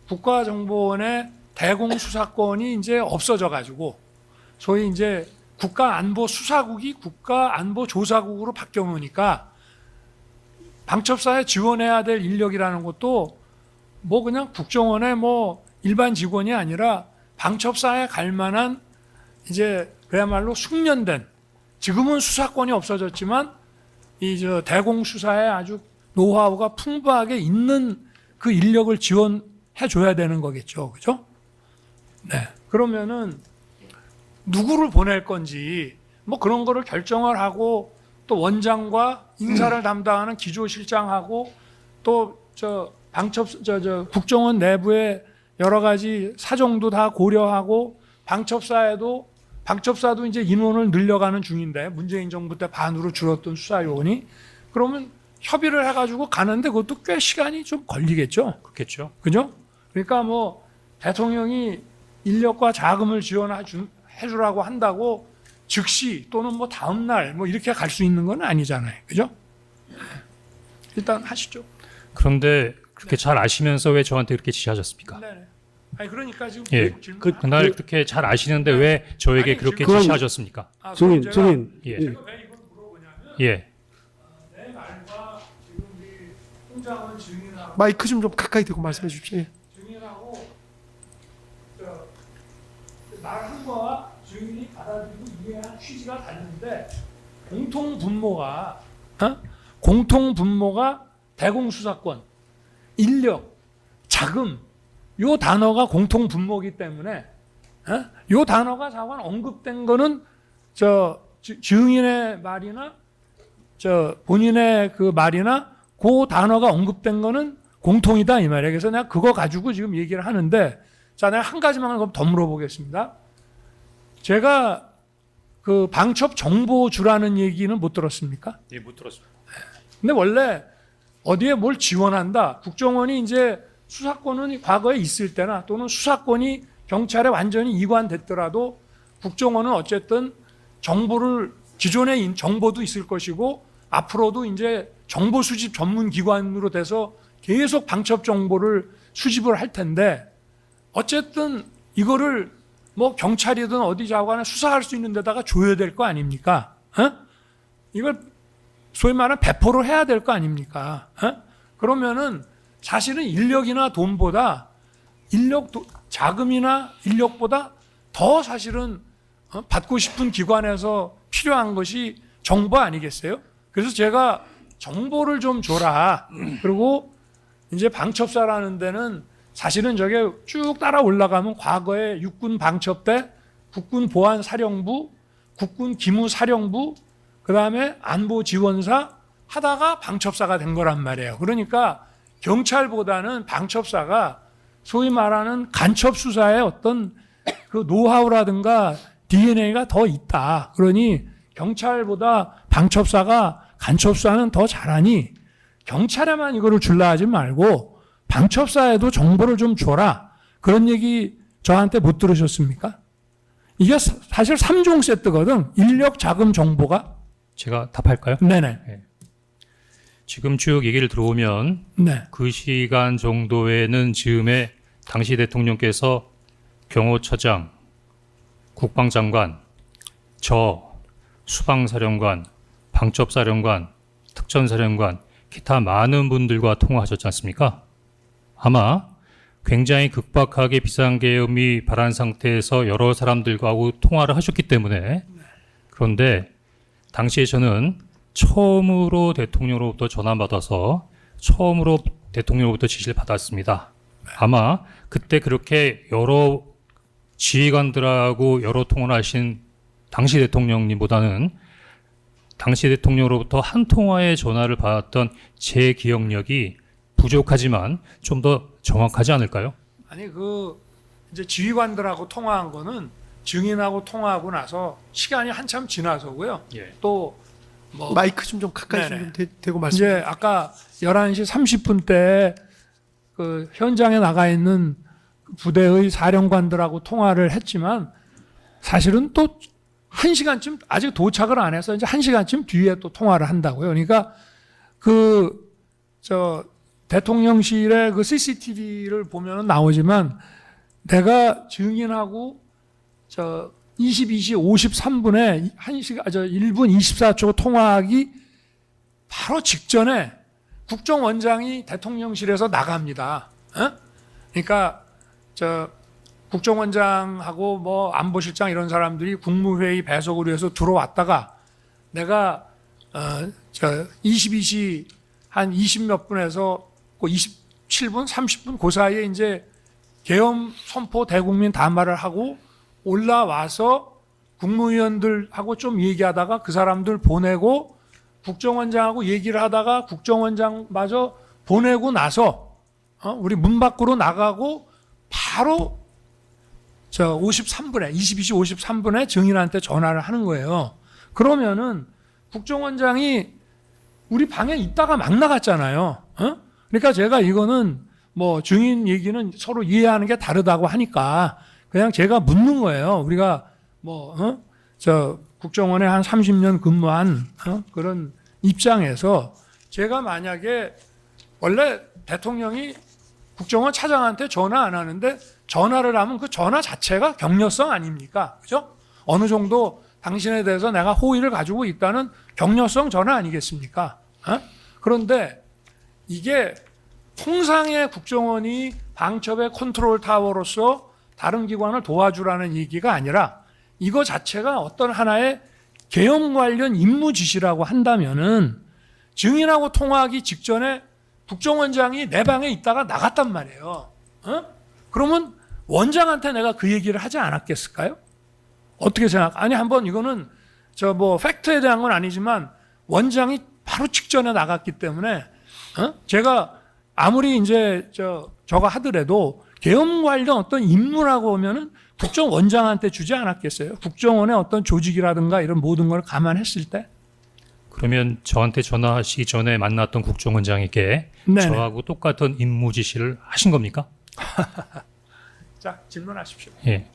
국가정보원의 대공수사권이 이제 없어져 가지고 소위 이제 국가안보수사국이 국가안보조사국으로 바뀌어 놓으니까 방첩사에 지원해야 될 인력이라는 것도 뭐 그냥 국정원의 뭐 일반 직원이 아니라 방첩사에 갈 만한 이제 그야말로 숙련된, 지금은 수사권이 없어졌지만 이 저 대공수사에 아주 노하우가 풍부하게 있는 그 인력을 지원해 줘야 되는 거겠죠. 그죠? 네. 그러면은 누구를 보낼 건지 뭐 그런 거를 결정을 하고 또 원장과 인사를 담당하는 기조실장하고 또 저 국정원 내부의 여러 가지 사정도 다 고려하고 방첩사도 이제 인원을 늘려가는 중인데 문재인 정부 때 반으로 줄었던 수사요원이 그러면 협의를 해가지고 가는데 그것도 꽤 시간이 좀 걸리겠죠. 그렇겠죠. 그죠? 그러니까 뭐 대통령이 인력과 자금을 지원해 주라고 한다고 즉시 또는 뭐 다음 날 뭐 이렇게 갈 수 있는 건 아니잖아요. 그죠? 일단 하시죠. 그런데 그렇게 잘 아시면서 왜 저한테 그렇게 지시하셨습니까? 네. 아니 그러니까 지금 예. 질문 그날 그렇게 잘 아시는데 왜 저에게 아니, 그렇게 그건- 지시하셨습니까? 증인 예. 제가 왜 이걸 물어보냐면 예. 내 말과 지금 우리 통장은 증인하고 마이크 좀 가까이 대고 말씀해 주십시오. 예. 증인하고 말한 거와 증인이 받아들이고 이해한 취지가 다른데 공통 분모가 대공수사권, 인력, 자금 요 단어가 공통 분모이기 때문에 요 단어가 자관 언급된 거는 증인의 말이나 본인의 그 말이나 그 단어가 언급된 거는 공통이다 이 말이에요. 그래서 내가 그거 가지고 지금 얘기를 하는데 자, 내가 한 가지만 그럼 더 물어보겠습니다. 제가 그 방첩 정보 주라는 얘기는 못 들었습니까? 예, 못 들었습니다. 근데 원래 어디에 뭘 지원한다. 국정원이 이제 수사권은 과거에 있을 때나 또는 수사권이 경찰에 완전히 이관됐더라도 국정원은 어쨌든 정보를 기존의 정보도 있을 것이고 앞으로도 이제 정보 수집 전문 기관으로 돼서 계속 방첩 정보를 수집을 할 텐데 어쨌든 이거를 뭐 경찰이든 어디 자관에 수사할 수 있는 데다가 줘야 될 거 아닙니까? 이걸 소위 말하는 배포를 해야 될 거 아닙니까? 그러면은 사실은 인력이나 돈보다 자금이나 인력보다 더 사실은 받고 싶은 기관에서 필요한 것이 정보 아니겠어요? 그래서 제가 정보를 좀 줘라. 그리고 이제 방첩사라는 데는 사실은 저게 쭉 따라 올라가면 과거에 육군 방첩대, 국군 보안사령부, 국군 기무사령부, 그 다음에 안보지원사 하다가 방첩사가 된 거란 말이에요. 그러니까 경찰보다는 방첩사가 소위 말하는 간첩 수사의 어떤 그 노하우라든가 DNA가 더 있다. 그러니 경찰보다 방첩사가 간첩 수사는 더 잘하니 경찰에만 이거를 줄라 하지 말고 방첩사에도 정보를 좀 줘라. 그런 얘기 저한테 못 들으셨습니까? 이게 사실 3종 세트거든. 인력, 자금, 정보가. 제가 답할까요? 네네. 지금 쭉 얘기를 들어오면 네. 그 시간 정도에는 즈음에 당시 대통령께서 경호처장, 국방장관, 수방사령관, 방첩사령관, 특전사령관, 기타 많은 분들과 통화하셨지 않습니까? 아마 굉장히 극박하게 비상계엄이 발한 상태에서 여러 사람들과 통화를 하셨기 때문에 그런데 당시에 저는 처음으로 대통령으로부터 전화받아서 처음으로 대통령으로부터 지시를 받았습니다. 아마 그때 그렇게 여러 지휘관들하고 여러 통화를 하신 당시 대통령님보다는 당시 대통령으로부터 한 통화의 전화를 받았던 제 기억력이 부족하지만 좀 더 정확하지 않을까요? 아니 이제 지휘관들하고 통화한 거는 증인하고 통화하고 나서 시간이 한참 지나서고요. 예. 또 뭐 마이크 좀 가까이 네네. 좀 대고 말씀해 이제 주십시오. 아까 11시 30분 때 그 현장에 나가 있는 부대의 사령관들하고 통화를 했지만 사실은 또 1시간쯤 아직 도착을 안 해서 이제 1시간쯤 뒤에 또 통화를 한다고요. 그러니까 대통령실의 그 CCTV를 보면 나오지만 내가 증인하고 22시 53분에 1분 24초 통화하기 바로 직전에 국정원장이 대통령실에서 나갑니다. 그러니까 국정원장하고 뭐 안보실장 이런 사람들이 국무회의 배석을 위해서 들어왔다가 내가 22시 한 20몇 분에서 27분, 30분 그 사이에 이제 계엄 선포 대국민 담화를 하고 올라와서 국무위원들하고 좀 얘기하다가 그 사람들 보내고 국정원장하고 얘기를 하다가 국정원장마저 보내고 나서 우리 문 밖으로 나가고 바로 53분에 22시 53분에 증인한테 전화를 하는 거예요. 그러면은 국정원장이 우리 방에 있다가 막 나갔잖아요. 그러니까 제가 이거는 뭐 증인 얘기는 서로 이해하는 게 다르다고 하니까 그냥 제가 묻는 거예요. 우리가 뭐 국정원에 한 30년 근무한 그런 입장에서 제가 만약에 원래 대통령이 국정원 차장한테 전화 안 하는데 전화를 하면 그 전화 자체가 격려성 아닙니까? 그죠? 어느 정도 당신에 대해서 내가 호의를 가지고 있다는 격려성 전화 아니겠습니까? 그런데 이게 통상의 국정원이 방첩의 컨트롤 타워로서 다른 기관을 도와주라는 얘기가 아니라 이거 자체가 어떤 하나의 계엄 관련 임무 지시라고 한다면은 증인하고 통화하기 직전에 국정원장이 내 방에 있다가 나갔단 말이에요. 그러면 원장한테 내가 그 얘기를 하지 않았겠을까요? 어떻게 생각? 아니 한번 이거는 뭐 팩트에 대한 건 아니지만 원장이 바로 직전에 나갔기 때문에 제가 아무리 이제 저거 하더라도 계엄 관련 어떤 임무라고 하면은 국정원장한테 주지 않았겠어요? 국정원의 어떤 조직이라든가 이런 모든 걸 감안했을 때. 그러면 저한테 전화하시기 전에 만났던 국정원장에게 네네. 저하고 똑같은 임무 지시를 하신 겁니까? 자, 질문하십시오. 예.